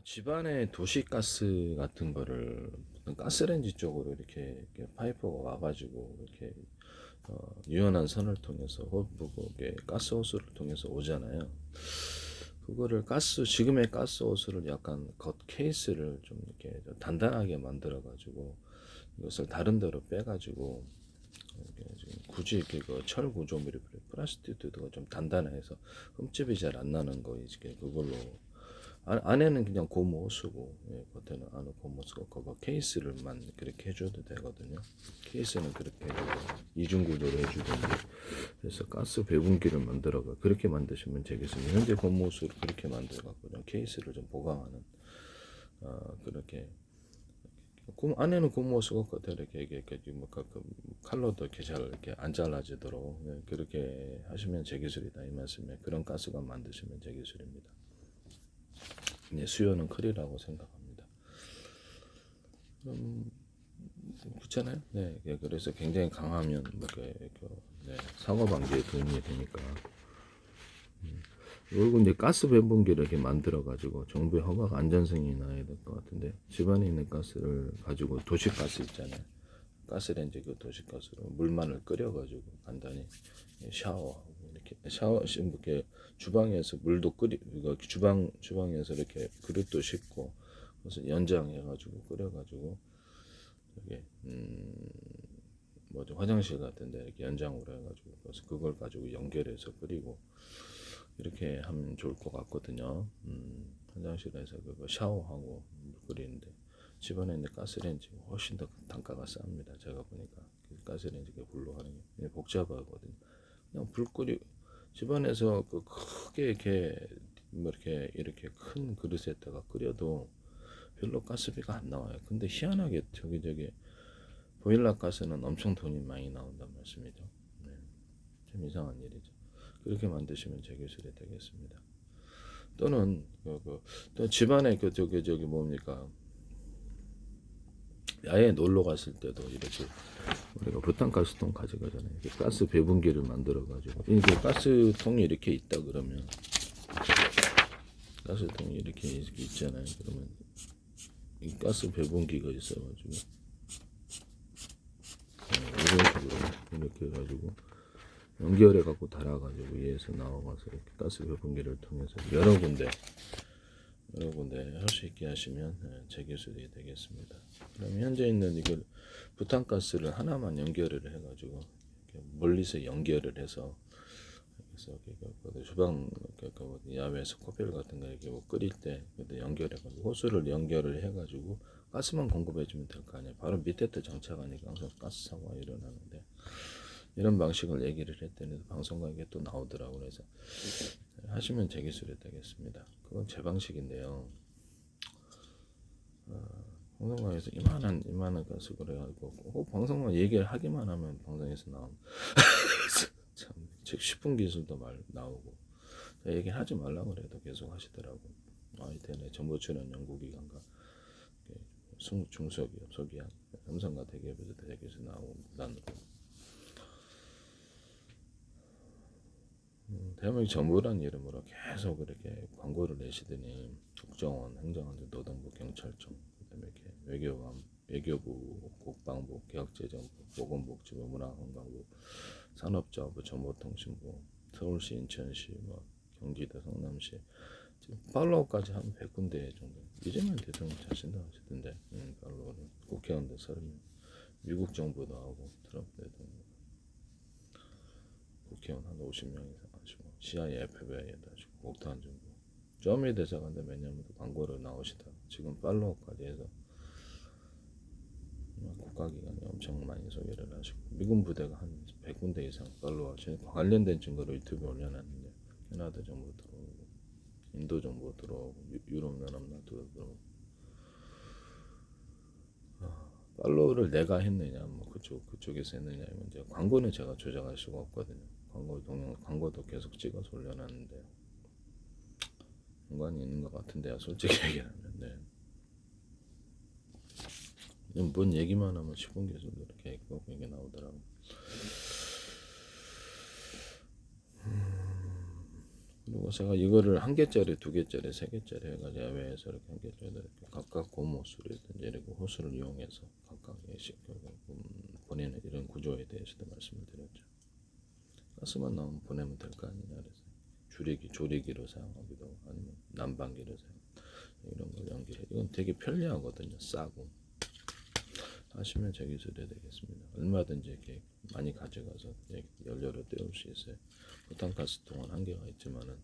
집안에 도시가스 같은 거를 어떤 가스레인지 쪽으로 이렇게 파이프가 와가지고 이렇게 유연한 선을 통해서 호흡부에 가스 호스를 통해서 오잖아요. 그거를 지금의 가스 호스를 약간 겉 케이스를 좀 이렇게 좀 단단하게 만들어가지고 이것을 다른 데로 빼가지고 이렇게 지금 굳이 이렇게 그철 구조물이 플라스틱도 좀 단단해서 흠집이 잘 안 나는 거 이제 그걸로 안에는 그냥 고무 쓰고, 예, 겉에는 안에 고무 쓰고 그거 케이스를만 그렇게 해줘도 되거든요. 케이스는 그렇게 이중 구조로 해주던데, 그래서 가스 배분기를 만들어가 그렇게 만드시면 되겠습니다. 현재 고무수로 그렇게 만들어갖고 좀 케이스를 좀 보강하는 그렇게 안에는 고무 쓰고 겉에 이렇게 뭐 칼로도 이렇게 잘 이렇게 안 잘라지도록, 예, 그렇게 하시면 제 기술이다 이 말씀에 그런 가스관 만드시면 제 기술입니다. 수요는 크리라고 생각합니다. 그렇잖아요. 네, 예, 그래서 굉장히 강하면 네, 사고 방지에 도움이 되니까. 그리고 이제 가스 배분기를 이렇게 만들어 가지고 정부의 허가 안전성이 나야 될 것 같은데, 집안에 있는 가스를 가지고 도시가스 있잖아요. 가스레인지 그 도시가스로 물만을 끓여 가지고 간단히 샤워하고 이렇게 이렇게 주방에서 물도 이거 주방에서 이렇게 그릇도 씻고 그래서 연장해 가지고 끓여 가지고 이게 뭐죠, 화장실 같은데 이렇게 연장으로 해가지고 그래서 그걸 가지고 연결해서 끓이고 이렇게 하면 좋을 것 같거든요. 화장실에서 그거 샤워하고 물 끓이는데 집안에 있는 가스레인지 훨씬 더 단가가 쌉니다. 제가 보니까 가스레인지가 불로 하는 게 복잡하거든요. 그냥 불 끓이 집안에서 그 크게 이렇게 뭐 이렇게 큰 그릇에다가 끓여도 별로 가스비가 안 나와요. 근데 희한하게 저기 보일러 가스는 엄청 돈이 많이 나온단 말씀이죠. 네, 좀 이상한 일이죠. 그렇게 만드시면 제 기술이 되겠습니다. 또는 또 집안에 저기 뭡니까, 야외 놀러 갔을 때도 이렇게 우리가 부탄가스통 가져가잖아요. 가스 배분기를 만들어 가지고 이게 가스통이 이렇게 있다 그러면 가스통이 이렇게 있잖아요. 그러면 이 가스 배분기가 있어가지고 이런 식으로 이렇게 해가지고 연결해 갖고 달아가지고 위에서 나와가서 이렇게 가스 배분기를 통해서 여러 군데 할 수 있게 하시면 제 기술이 되겠습니다. 그럼 현재 있는 이걸 부탄가스를 하나만 연결을 해가지고 멀리서 연결을 해서 주방 야외에서 커피를 같은 거 이렇게 뭐 끓일 때 연결해가지고 호스를 연결을 해가지고 가스만 공급해주면 될 거 아니에요. 바로 밑에 또 정착하니까 항상 가스 사고가 일어나는데, 이런 방식을 얘기를 했더니 방송국에 또 나오더라고. 그래서 하시면 제 기술이 되겠습니다. 그건 제 방식인데요. 방송국에서 이만한 가스 그래가지고 방송국 얘기를 하기만 하면 방송에서 나온 참, 즉 10분 기술도 나오고 얘기를 하지 말라고 그래도 계속 하시더라고. 이태네 정보 출연 연구기관과 중소기업, 소기업, 삼성과 대기업에서 대기업에서 나오고 무단으로 대한민국 정부라는 이름으로 계속 그렇게 광고를 내시더니 국정원, 행정안전, 노동부, 경찰청, 그다음에 이렇게 외교부, 국방부, 개혁재정부, 보건복지부, 문화관광부, 산업자원부, 정보통신부, 서울시, 인천시, 뭐 경기도, 성남시 지금 팔로워까지 한 100군데 정도. 이재명 대통령 자신도 하시던데, 팔로워를 국회의원들 30명, 미국 정부도 하고 트럼프 대통령 국회의원 한 50명 이상 하시고 CIA, FBI에도 하시고 국토안 정부 점이 대사관도 몇 년부터 광고를 나오시다가 지금 팔로워까지 해서 국가기관이 엄청 많이 소개를 하시고 미군 부대가 한 100군데 이상 팔로워 관련된 증거를 유튜브에 올려놨는데 캐나다 정부 들어오고 인도 정부 들어오고 유럽 연합나라도 들어오고 팔로우를 내가 했느냐 뭐 그쪽에서 했느냐 이제 광고는 제가 조작할 수가 없거든요. 광고도 계속 찍어서 올려놨는데 연관이 있는 것 같은데요, 솔직히 얘기하면. 네. 뭔 얘기만 하면 10분 계속 이렇게 이게 나오더라고. 그리고 제가 이거를 한 개짜리, 두 개짜리, 세 개짜리 해가지고 야외에서 이렇게 한 개짜리 이렇게 각각 고무호스라든지 이렇게 호스를 이용해서 각각 예식 보내는 이런 구조에 대해서도 말씀을 드렸죠. 가스만 나오면 보내면 될 거 아니냐 그래서 조리기로 사용하기도 하고 아니면 난방기로 사용 이런 걸 연결해. 이건 되게 편리하거든요. 싸고 하시면 제 기술이 되겠습니다. 얼마든지 이렇게 많이 가져가서 연료로 때울 수 있어요. 부탄가스통은 한계가 있지만은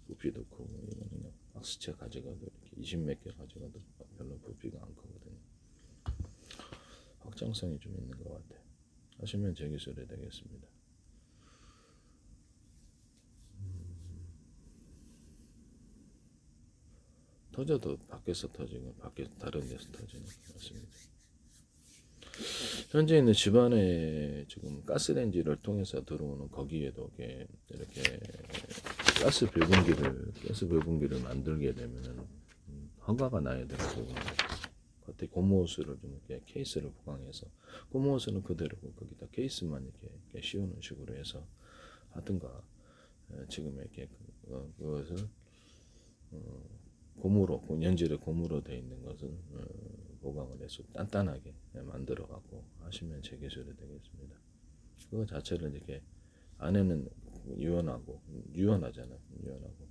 부피도 크고 이건 그냥 박스채 가져가도 이렇게 20몇 개 가져가도 별로 부피가 안 크거든요. 확장성이 좀 있는 것 같아요. 하시면 제 기술이 되겠습니다. 터져도 밖에서 터지고 밖에 다른 데서 터지는 것 같습니다. 현재 있는 집안에 지금 가스레인지를 통해서 들어오는 거기에도 이렇게 가스 배분기를 만들게 되면은 허가가 나야 되는 부분이 겉에 고무호스를 좀 이렇게 케이스를 보강해서 고무호스는 그대로고 거기다 케이스만 이렇게 씌우는 식으로 해서 하든가 지금 이렇게 그것을 고무로 연질에 고무로 되어 있는 것을 보강을 해서 단단하게 만들어 갖고 하시면 제 기술이 되겠습니다. 그거 자체를 이렇게 안에는 유연하잖아요. 유연하고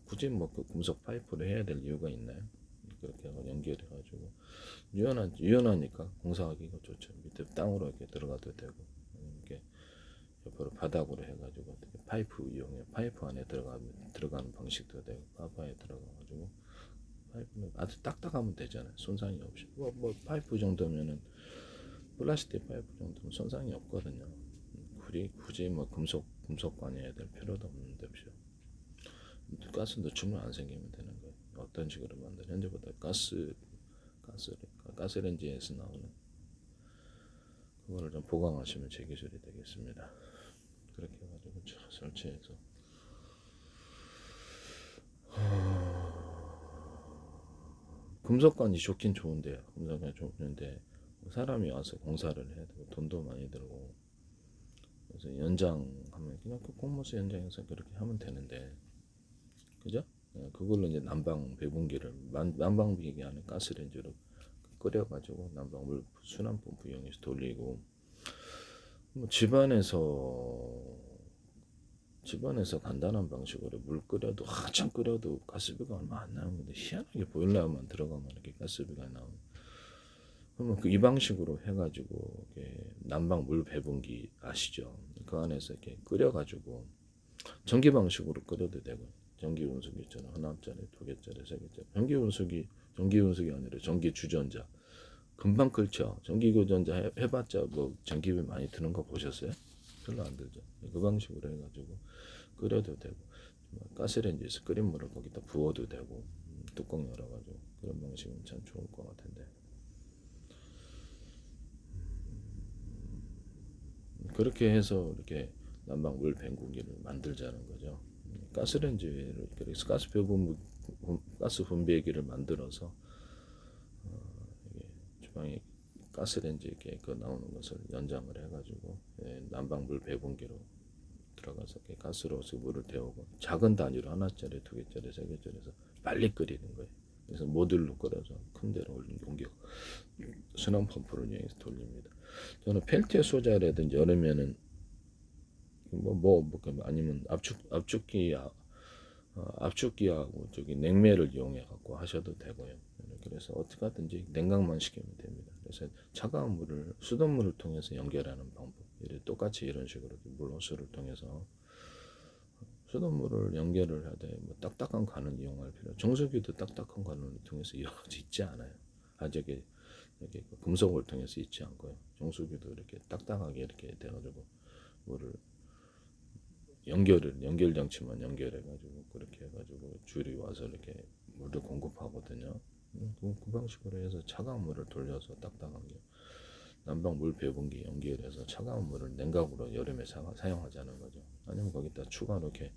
굳이 뭐 그 금속 파이프를 해야 될 이유가 있나요? 그렇게 연결해 가지고 유연하니까 공사하기가 좋죠. 밑에 땅으로 이렇게 들어가도 되고 이렇게 옆으로 바닥으로 해가지고 파이프 이용해 파이프 안에 들어가는 방식도 되고 파이프 안에 들어가가지고 파이프는 아주 딱딱하면 되잖아요. 손상이 없이 뭐 파이프 정도면은 플라스틱 파이프 정도면 손상이 없거든요. 굳이 뭐 금속관이 해야 될 필요도 없는데 가스 노출만 안 생기면 되는 거예요. 어떤 식으로 만든 현재보다 가스레인지에서 나오는 그거를 좀 보강하시면 제 기술이 되겠습니다. 그렇게 해가지고 설치해서 금속관이 좋긴 좋은데요. 금속관이 좋은데 사람이 와서 공사를 해야 되고 돈도 많이 들고 그래서 연장하면 그냥 그 콩모스 연장해서 그렇게 하면 되는데 그죠? 그걸로 이제 난방 배분기를 난방 배기 안에 가스레인지로 끓여가지고 난방물 순환 펌프 이용해서 돌리고 뭐 집안에서 간단한 방식으로 물 끓여도 한참 끓여도 가스비가 얼마 안 나오는데 희한하게 보일러만 들어가면 이렇게 가스비가 나오는. 그러면 이 방식으로 해가지고 난방 물 배분기 아시죠? 그 안에서 이렇게 끓여가지고 전기 방식으로 끓여도 되고 전기 온수기 있잖아. 하나짜리, 두 개짜리, 세 개짜리. 전기 온수기 아니라 전기 주전자. 금방 끓죠. 전기 주전자 해봤자 뭐 전기비 많이 드는 거 보셨어요? 별로 안 들죠. 그 방식으로 해가지고 끓여도 되고 가스레인지에서 끓인 물을 거기다 부어도 되고 뚜껑 열어가지고 그런 방식은 참 좋을 것 같은데 그렇게 해서 이렇게 난방물 배분기를 만들자는 거죠. 가스레인지를 그래서 가스 분배기를 만들어서 주방에 가스레인지 이렇게 그 나오는 것을 연장을 해가지고 난방물 배분기로 들어가서 가스로 물을 데우고 작은 단위로 하나짜리, 두 개짜리, 세 개짜리 해서 빨리 끓이는 거예요. 그래서 모듈로 끓여서 큰 데로 옮겨 순환 펌프를 이용해서 돌립니다. 저는 펠티어 소자라든지 여름에는 아니면 압축기하고 저기 냉매를 이용해 갖고 하셔도 되고요. 그래서 어떻게 하든지 냉각만 시키면 됩니다. 그래서 차가운 물을 수돗물을 통해서 연결하는 방법. 똑같이 이런 식으로 물 호스를 통해서 수돗물을 연결을 하되 뭐 딱딱한 관을 이용할 필요. 정수기도 딱딱한 관을 통해서 이어져 있지 않아요. 아직 이렇게 금속을 통해서 있지 않고요. 정수기도 이렇게 딱딱하게 이렇게 돼가지고 물을 연결 장치만 연결해가지고 그렇게 해가지고 줄이 와서 이렇게 물을 공급하거든요. 그 방식으로 해서 차가운 물을 돌려서 딱딱하게 난방 물 배분기 연결해서 차가운 물을 냉각으로 여름에 사용하자는 거죠. 아니면 거기다 추가로 이렇게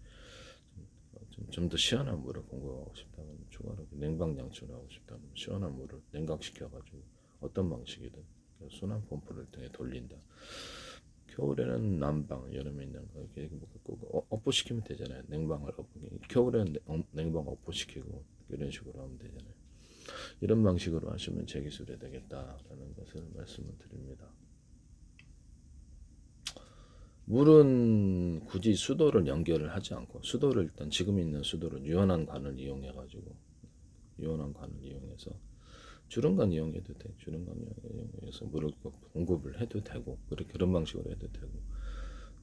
좀 더 시원한 물을 공급하고 싶다면 추가로 냉방 장치를 하고 싶다면 시원한 물을 냉각시켜가지고 어떤 방식이든 순환 펌프를 통해 돌린다. 겨울에는 난방, 여름에는 이렇게 업보시키면 되잖아요. 냉방을 겨울에는 냉방 업보시키고 이런 식으로 하면 되잖아요. 이런 방식으로 하시면 제기술이 되겠다라는 것을 말씀을 드립니다. 물은 굳이 수도를 연결을 하지 않고 수도를 일단 지금 있는 수도를 유연한 관을 이용해 가지고 유연한 관을 이용해서 주름관 이용해도 돼. 주름관 이용해서 물을 공급을 해도 되고 그런 방식으로 해도 되고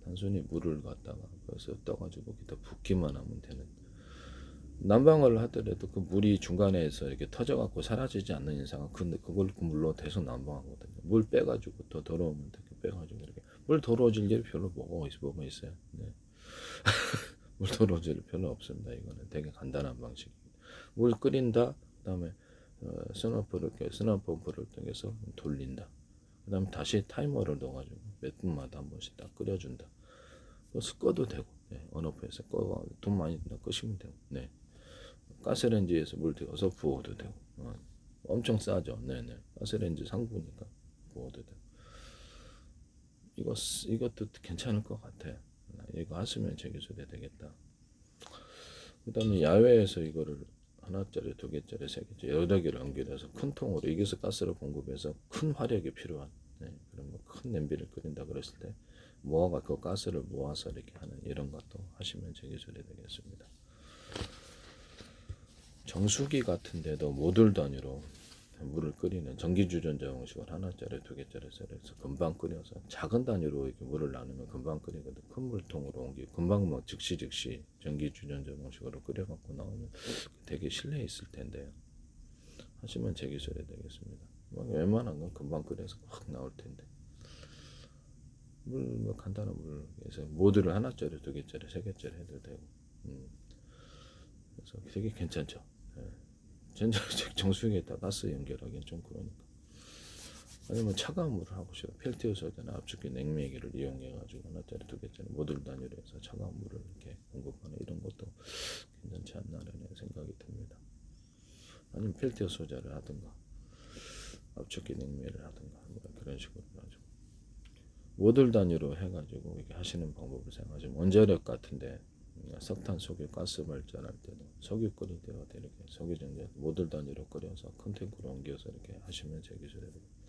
단순히 물을 갖다가 그래서 떠가지고 기타 붓기만 하면 되는. 난방을 하더라도 그 물이 중간에서 이렇게 터져갖고 사라지지 않는 이상은 근데 그걸 그 물로 계속 난방하거든요. 물 빼가지고 더 더러우면 이렇게 빼가지고 이렇게 물 더러워질 일이 별로 뭐가 있어요. 네. 물 더러워질 일 별로 없습니다. 이거는 되게 간단한 방식. 물 끓인다. 그다음에 스나퍼를 통해서 돌린다. 그다음에 다시 타이머를 넣어가지고 몇 분마다 한 번씩 딱 끓여준다. 그래서 꺼도 되고, 네, 언오프에서 돈 많이 든다 끄시면 되고, 네. 가스레인지에서 물 데워서 부어도 되고, 엄청 싸죠. 네네. 가스레인지 상부니까 부어도 되고. 이것도 괜찮을 것 같아. 이거 하시면 제기소대 되겠다. 그다음에 야외에서 이거를 하나짜리, 두 개짜리, 세 개짜리 여러 개를 연결해서 큰 통으로 이겨서 가스를 공급해서 큰 화력이 필요한 그런 큰 냄비를 끓인다 그랬을 때 모아가 그 가스를 모아서 이렇게 하는 이런 것도 하시면 제기소리 되겠습니다. 정수기 같은 데도 모듈 단위로 물을 끓이는 전기주전자 형식을 하나짜리, 두 개짜리 셀에서 금방 끓여서 작은 단위로 이렇게 물을 나누면 금방 끓이거든. 큰 물통으로 옮기고 금방 뭐 즉시 전기주전자 형식으로 끓여갖고 나오면 되게 실내에 있을 텐데요. 하시면 제기소리 되겠습니다. 웬만한 건 금방 끓여서 확 나올 텐데. 뭐 간단한 물에서 모듈을 하나짜리, 두 개짜리, 세 개짜리 해도 되고. 그래서 되게 괜찮죠. 네. 전자식 정수기에다 가스 연결하기는 좀 그러니까. 아니면 차가운 물을 하고 싶어 펠티어 소재나 압축기 냉매기를 이용해가지고 하나짜리, 두 개짜리 모듈 단위로 해서 차가운 물을 이렇게 공급하는 이런 것도 괜찮지 않나라는 생각이 듭니다. 아니면 펠티어 소재를 하든가 압축기 냉매를 하든가 뭐 그런 식으로 가지고 모듈 단위로 해가지고 이렇게 하시는 방법을 생각하시면 원자력 같은데 석탄, 석유, 가스 발전할 때도 석유 끓일 때가 이렇게 석유 전자 모듈 단위로 끓여서 큰 탱크로 옮겨서 이렇게 하시면 제기소리